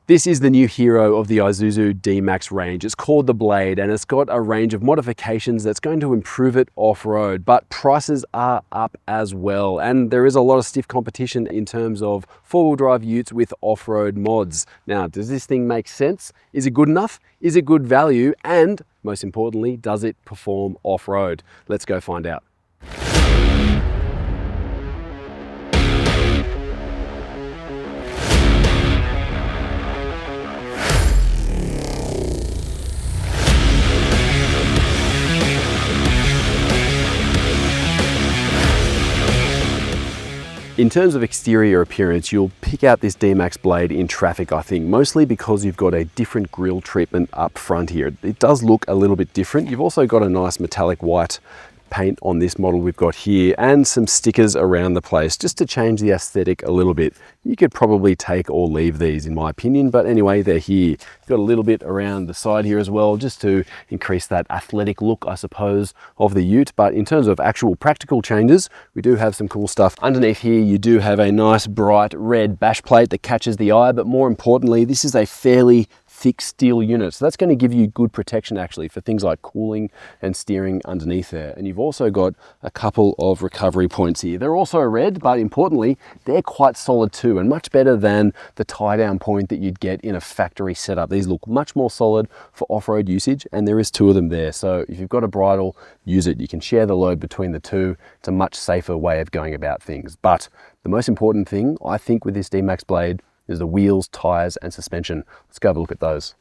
This is the new hero of the Isuzu D-Max range. It's called the Blade and it's got a range of modifications that's going to improve it off-road, but prices are up as well. And there is a lot of stiff competition in terms of four-wheel drive utes with off-road mods. Now, does this thing make sense? Is it good enough? Is it good value? And most importantly, does it perform off-road? Let's go find out. In terms of exterior appearance, you'll pick out this D-Max Blade in traffic, I think, mostly because you've got a different grille treatment up front here. It does look a little bit different. You've also got a nice metallic white paint on this model we've got here and some stickers around the place just to change the aesthetic a little bit. You could probably take or leave these in my opinion, but anyway, they're here. Got a little bit around the side here as well, just to increase that athletic look, I suppose, of the ute. But in terms of actual practical changes, we do have some cool stuff. Underneath here, you do have a nice bright red bash plate that catches the eye, but more importantly, this is a fairly thick steel unit. So that's going to give you good protection actually for things like cooling and steering underneath there. And you've also got a couple of recovery points here. They're also red, but importantly, they're quite solid too and much better than the tie down point that you'd get in a factory setup. These look much more solid for off-road usage and there is two of them there. So if you've got a bridle, use it. You can share the load between the two. It's a much safer way of going about things. But the most important thing I think with this D-Max Blade is the wheels, tires, and suspension. Let's go have a look at those.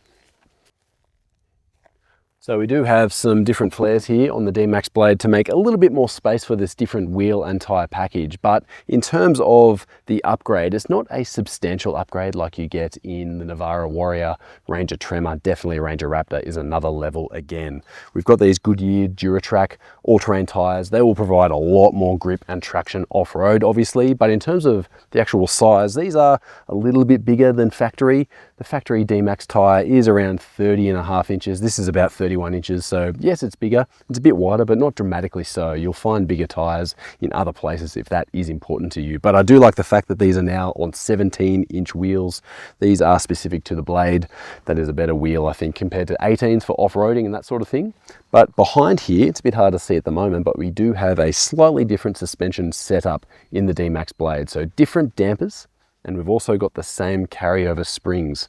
So we do have some different flares here on the D-Max Blade to make a little bit more space for this different wheel and tyre package. But in terms of the upgrade, it's not a substantial upgrade like you get in the Navara Warrior, Ranger Tremor, definitely Ranger Raptor is another level again. We've got these Goodyear Duratrack all-terrain tyres. They will provide a lot more grip and traction off-road, obviously. But in terms of the actual size, these are a little bit bigger than factory. The factory D-Max tyre is around 30.5 inches. This is about 31 inches. So yes, it's bigger. It's a bit wider, but not dramatically so. You'll find bigger tyres in other places if that is important to you. But I do like the fact that these are now on 17-inch wheels. These are specific to the Blade. That is a better wheel, I think, compared to 18s for off-roading and that sort of thing. But behind here, it's a bit hard to see at the moment, but we do have a slightly different suspension setup in the D-Max Blade. So different dampers. And we've also got the same carryover springs.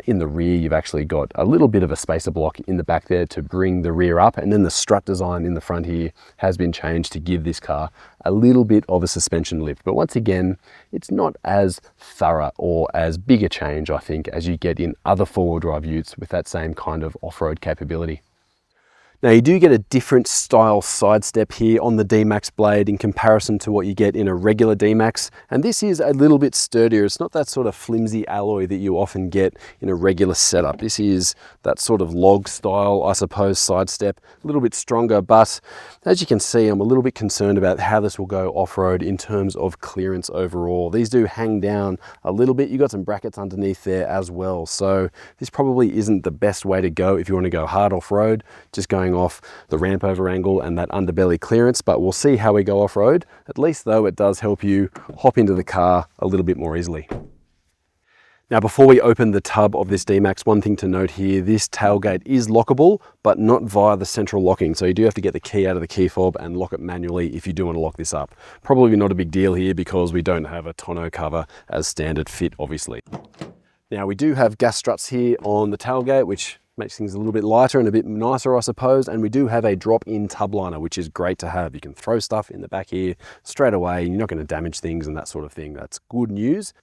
In the rear, you've actually got a little bit of a spacer block in the back there to bring the rear up. And then the strut design in the front here has been changed to give this car a little bit of a suspension lift. But once again, it's not as thorough or as big a change, I think, as you get in other four-wheel drive utes with that same kind of off-road capability. Now you do get a different style sidestep here on the D-Max Blade in comparison to what you get in a regular D-Max, and this is a little bit sturdier. It's not that sort of flimsy alloy that you often get in a regular setup. This is that sort of log style, I suppose, sidestep, a little bit stronger, but as you can see, I'm a little bit concerned about how this will go off-road in terms of clearance overall. These do hang down a little bit. You've got some brackets underneath there as well, so this probably isn't the best way to go if you want to go hard off-road, just going off the ramp over angle and that underbelly clearance, but we'll see how we go off-road. At least though, it does help you hop into the car a little bit more easily. Now, before we open the tub of this D-Max, one thing to note here, this tailgate is lockable, but not via the central locking. So you do have to get the key out of the key fob and lock it manually if you do want to lock this up. Probably not a big deal here because we don't have a tonneau cover as standard fit, obviously. Now, we do have gas struts here on the tailgate, which makes things a little bit lighter and a bit nicer, I suppose. And we do have a drop-in tub liner, which is great to have. You can throw stuff in the back here straight away. You're not going to damage things and that sort of thing. That's good news.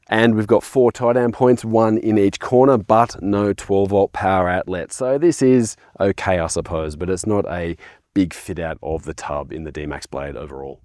And we've got 4 tie-down points, 1 in each corner, but no 12-volt power outlet. So this is okay, I suppose, but it's not a big fit out of the tub in the D-Max Blade overall.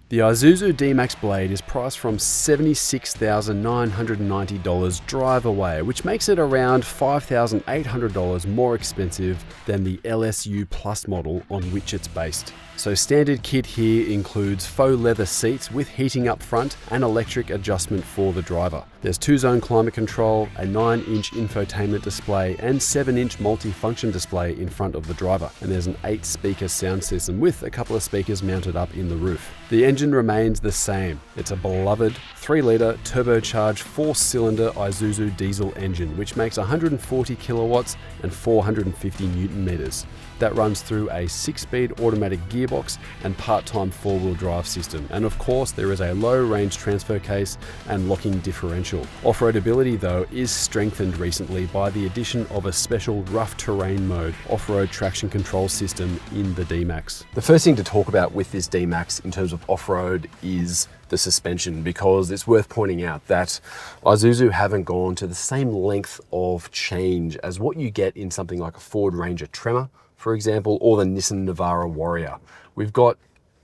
The Isuzu D-Max Blade is priced from $76,990 drive away, which makes it around $5,800 more expensive than the LSU Plus model on which it's based. So standard kit here includes faux leather seats with heating up front and electric adjustment for the driver. There's 2-zone climate control, a 9-inch infotainment display and 7-inch multi-function display in front of the driver. And there's an 8-speaker sound system with a couple of speakers mounted up in the roof. The engine remains the same. It's a beloved 3-litre turbocharged 4-cylinder Isuzu diesel engine, which makes 140 kilowatts and 450 newton meters. That runs through a 6-speed automatic gearbox and part-time 4-wheel drive system. And of course, there is a low-range transfer case and locking differential. Off-road ability, though, is strengthened recently by the addition of a special rough terrain mode off-road traction control system in the D-Max. The first thing to talk about with this D-Max in terms of off-road is the suspension, because it's worth pointing out that Isuzu haven't gone to the same length of change as what you get in something like a Ford Ranger Tremor, for example, or the Nissan Navara Warrior. We've got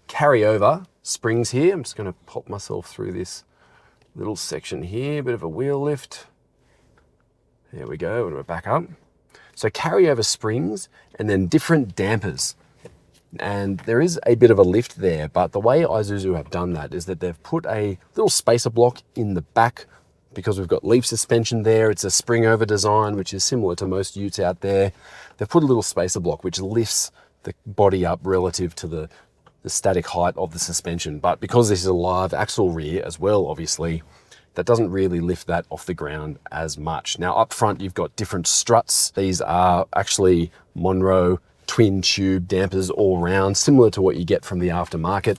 carryover springs here. I'm just going to pop myself through this little section here, a bit of a wheel lift. There we go, and we're back up. So carryover springs and then different dampers. And there is a bit of a lift there, but the way Isuzu have done that is that they've put a little spacer block in the back because we've got leaf suspension there. It's a spring over design, which is similar to most utes out there. They've put a little spacer block which lifts the body up relative to the static height of the suspension. But because this is a live axle rear as well, obviously, that doesn't really lift that off the ground as much. Now up front, you've got different struts. These are actually Monroe twin tube dampers all round, similar to what you get from the aftermarket.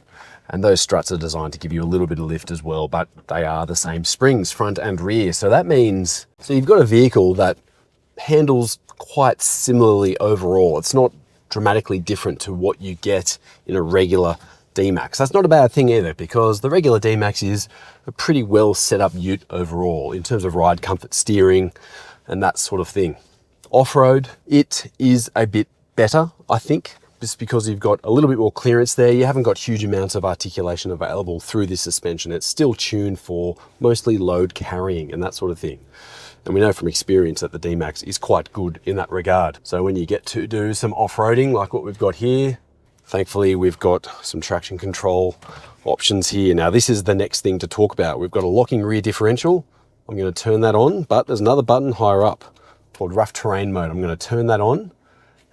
And those struts are designed to give you a little bit of lift as well, but they are the same springs, front and rear. So that means, so you've got a vehicle that handles quite similarly overall. It's not dramatically different to what you get in a regular D-Max. That's not a bad thing either, because the regular D-Max is a pretty well set up ute overall in terms of ride comfort, steering, and that sort of thing. Off-road, it is a bit better, I think, just because you've got a little bit more clearance there. You haven't got huge amounts of articulation available through this suspension. It's still tuned for mostly load carrying and that sort of thing. And we know from experience that the D-Max is quite good in that regard. So when you get to do some off-roading like what we've got here, thankfully we've got some traction control options here. Now this is the next thing to talk about. We've got a locking rear differential. I'm going to turn that on, but there's another button higher up called rough terrain mode. I'm going to turn that on.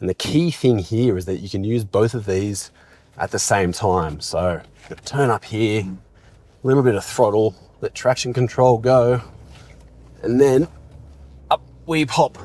And the key thing here is that you can use both of these at the same time. So turn up here, a little bit of throttle, let traction control go, and then up we pop.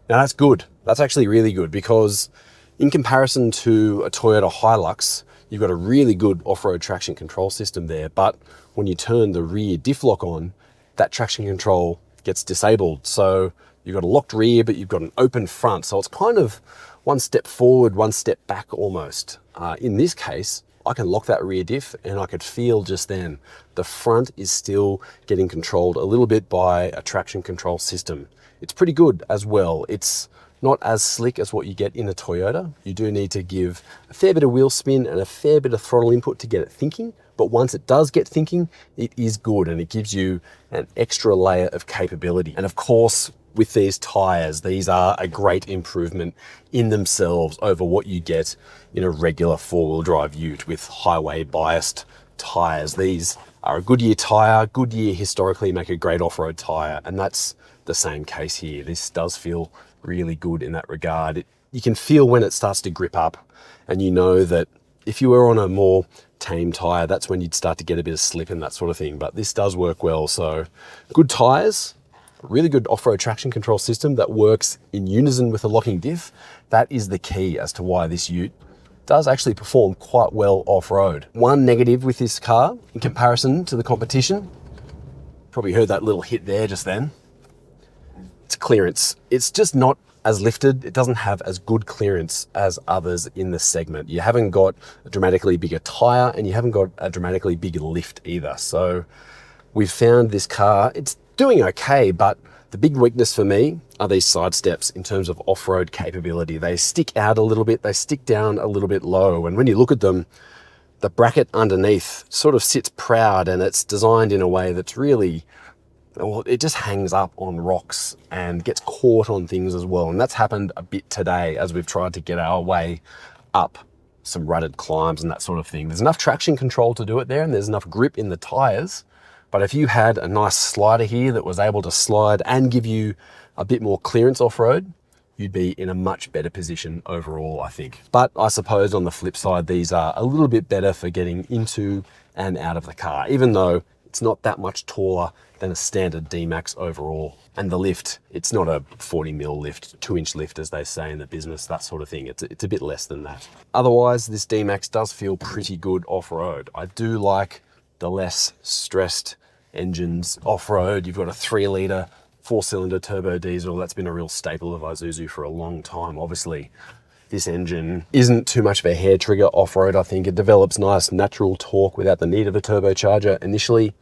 Now that's good. That's actually really good, because in comparison to a Toyota Hilux, you've got a really good off-road traction control system there. But when you turn the rear diff lock on, that traction control gets disabled. So you've got a locked rear, but you've got an open front. So it's kind of one step forward, one step back almost. In this case, I can lock that rear diff and I could feel just then the front is still getting controlled a little bit by a traction control system. It's pretty good as well. It's not as slick as what you get in a Toyota. You do need to give a fair bit of wheel spin and a fair bit of throttle input to get it thinking. But once it does get thinking, it is good and it gives you an extra layer of capability. And of course, with these tires, these are a great improvement in themselves over what you get in a regular four-wheel drive ute with highway biased tires. These are a Goodyear tire. Goodyear historically make a great off-road tire, and that's the same case here. This does feel really good in that regard. You can feel when it starts to grip up, and you know that if you were on a more tame tire, that's when you'd start to get a bit of slip and that sort of thing. But this does work well. So good tires, really good off-road traction control system that works in unison with the locking diff. That is the key as to why this ute does actually perform quite well off-road. One negative with this car in comparison to the competition, probably heard that little hit there just then, it's clearance. It's just not as lifted. It doesn't have as good clearance as others in the segment. You haven't got a dramatically bigger tire and you haven't got a dramatically bigger lift either. So we've found this car, it's doing okay, but the big weakness for me are these side steps in terms of off-road capability. They stick out a little bit, they stick down a little bit low, and when you look at them, the bracket underneath sort of sits proud, and it's designed in a way that's really, well, it just hangs up on rocks and gets caught on things as well. And that's happened a bit today as we've tried to get our way up some rutted climbs and that sort of thing. There's enough traction control to do it there, and there's enough grip in the tires, But if you had a nice slider here that was able to slide and give you a bit more clearance off-road, you'd be in a much better position overall, I think. But I suppose on the flip side, these are a little bit better for getting into and out of the car, even though it's not that much taller than a standard D-Max overall. And the lift, it's not a 40mm lift, 2-inch lift as they say in the business, that sort of thing. It's a bit less than that. Otherwise, this D-Max does feel pretty good off-road. I do like the less stressed engines off-road. You've got a 3-litre 4-cylinder turbo diesel. That's been a real staple of Isuzu for a long time. Obviously, this engine isn't too much of a hair trigger off-road. I think it develops nice natural torque without the need of a turbocharger initially,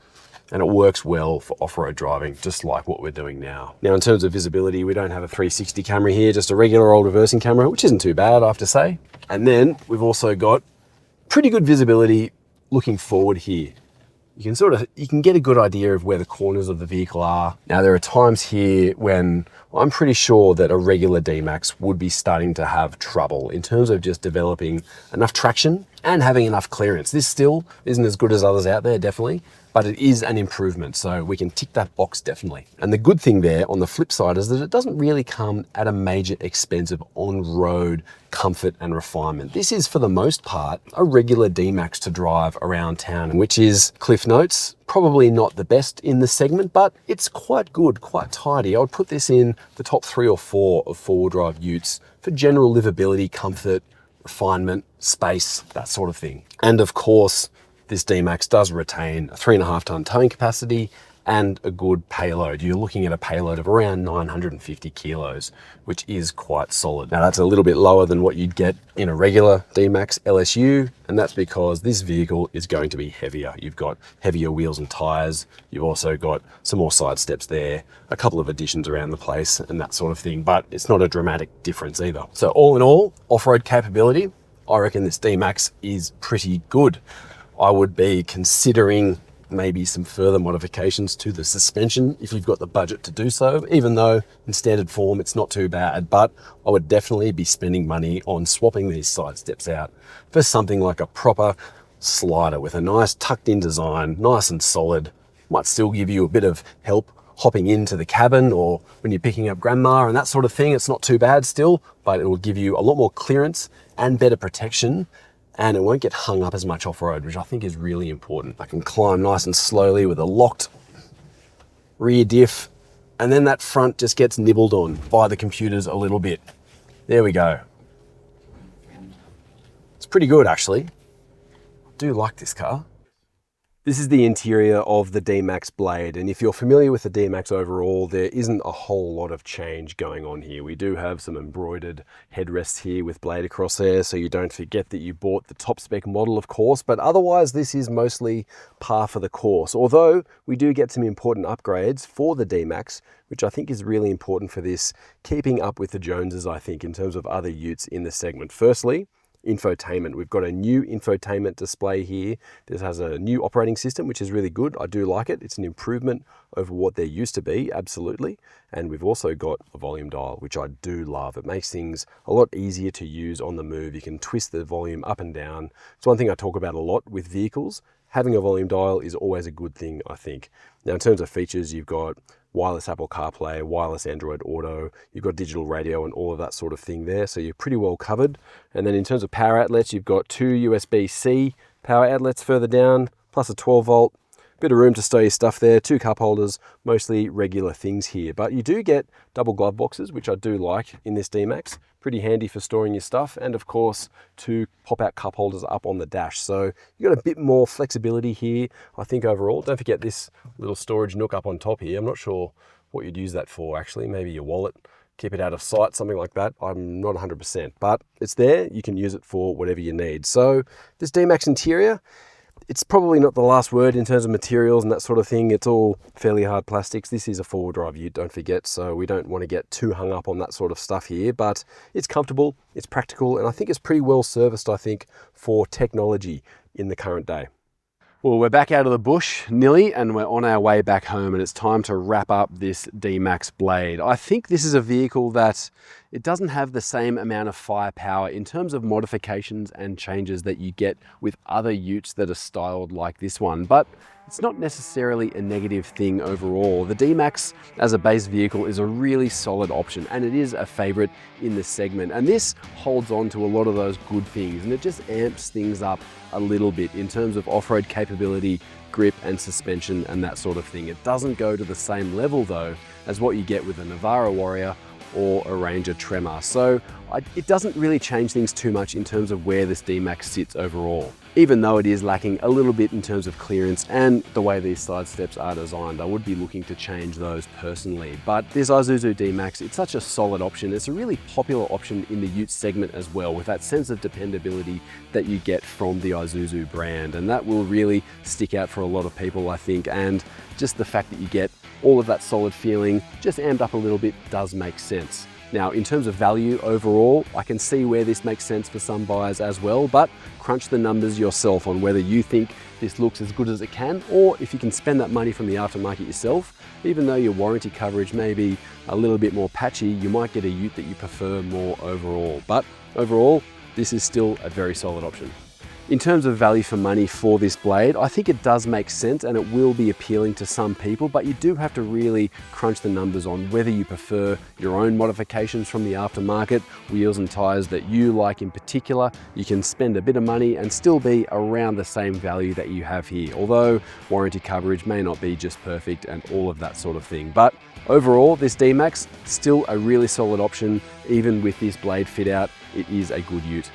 and it works well for off-road driving, just like what we're doing now. Now, in terms of visibility, we don't have a 360 camera here, just a regular old reversing camera, which isn't too bad, I have to say. And then we've also got pretty good visibility looking forward here. You can get a good idea of where the corners of the vehicle are. Now, there are times here when I'm pretty sure that a regular D-Max would be starting to have trouble in terms of just developing enough traction and having enough clearance. This still isn't as good as others out there, definitely, but it is an improvement, so we can tick that box definitely. And the good thing there on the flip side is that it doesn't really come at a major expense of on-road comfort and refinement. This is, for the most part, a regular D-Max to drive around town, which is, cliff notes, probably not the best in the segment, but it's quite good, quite tidy. I would put this in the top 3 or 4 of four-wheel drive utes for general livability, comfort, refinement, space, that sort of thing. And of course, this D-Max does retain a 3.5 ton towing capacity and a good payload. You're looking at a payload of around 950 kilos, which is quite solid. Now, that's a little bit lower than what you'd get in a regular D-Max LSU, and that's because this vehicle is going to be heavier. You've got heavier wheels and tires. You've also got some more side steps there, a couple of additions around the place and that sort of thing, but it's not a dramatic difference either. So all in all, off-road capability, I reckon this D-Max is pretty good. I would be considering maybe some further modifications to the suspension if you've got the budget to do so, even though in standard form it's not too bad, but I would definitely be spending money on swapping these side steps out for something like a proper slider with a nice tucked in design, nice and solid. Might still give you a bit of help hopping into the cabin or when you're picking up grandma and that sort of thing. It's not too bad still, but it will give you a lot more clearance and better protection, and it won't get hung up as much off-road, which I think is really important. I can climb nice and slowly with a locked rear diff, and then that front just gets nibbled on by the computers a little bit. There we go. It's pretty good, actually. I do like this car. This is the interior of the D-Max Blade, and if you're familiar with the D-Max overall, there isn't a whole lot of change going on here. We do have some embroidered headrests here with Blade across there, so you don't forget that you bought the top spec model, of course, but otherwise this is mostly par for the course, although we do get some important upgrades for the D-Max, which I think is really important for this, keeping up with the Joneses, I think, in terms of other utes in the segment. Firstly, infotainment. We've got a new infotainment display here. This has a new operating system, which is really good. I do like it. It's an improvement over what there used to be, absolutely. And we've also got a volume dial, which I do love. It makes things a lot easier to use on the move. You can twist the volume up and down. It's one thing I talk about a lot with vehicles. Having a volume dial is always a good thing, I think. Now, in terms of features, you've got wireless Apple CarPlay, wireless Android Auto, you've got digital radio and all of that sort of thing there, so you're pretty well covered. And then in terms of power outlets, you've got 2 USB-C power outlets further down, plus a 12 volt, bit of room to store your stuff there, 2 cup holders, mostly regular things here. But you do get double glove boxes, which I do like in this D-Max. Pretty handy for storing your stuff, and of course 2 pop-out cup holders up on the dash. So you've got a bit more flexibility here, I think, overall. Don't forget this little storage nook up on top here. I'm not sure what you'd use that for, actually. Maybe your wallet, keep it out of sight, something like that. I'm not 100%, but it's there. You can use it for whatever you need. So this D-Max interior, it's probably not the last word in terms of materials and that sort of thing. It's all fairly hard plastics. This is a four-wheel drive ute, don't forget, so we don't want to get too hung up on that sort of stuff here, but it's comfortable, it's practical, and I think it's pretty well serviced, I think, for technology in the current day. Well, we're back out of the bush, nearly, and we're on our way back home, and it's time to wrap up this D-Max Blade. I think this is a vehicle that it doesn't have the same amount of firepower in terms of modifications and changes that you get with other utes that are styled like this one, but it's not necessarily a negative thing overall. The D-Max as a base vehicle is a really solid option, and it is a favorite in this segment. And this holds on to a lot of those good things, and it just amps things up a little bit in terms of off-road capability, grip and suspension and that sort of thing. It doesn't go to the same level though as what you get with a Navara Warrior or a Ranger Tremor. So it doesn't really change things too much in terms of where this D-Max sits overall. Even though it is lacking a little bit in terms of clearance and the way these side steps are designed, I would be looking to change those personally. But this Isuzu D-Max, it's such a solid option. It's a really popular option in the ute segment as well, with that sense of dependability that you get from the Isuzu brand. And that will really stick out for a lot of people, I think. And just the fact that you get all of that solid feeling just amped up a little bit does make sense. Now, in terms of value overall, I can see where this makes sense for some buyers as well, but crunch the numbers yourself on whether you think this looks as good as it can, or if you can spend that money from the aftermarket yourself. Even though your warranty coverage may be a little bit more patchy, you might get a ute that you prefer more overall. But overall, this is still a very solid option. In terms of value for money for this blade, I think it does make sense and it will be appealing to some people, but you do have to really crunch the numbers on whether you prefer your own modifications from the aftermarket, wheels and tires that you like in particular. You can spend a bit of money and still be around the same value that you have here, although warranty coverage may not be just perfect and all of that sort of thing. But overall, this D-Max, still a really solid option. Even with this blade fit out, it is a good ute.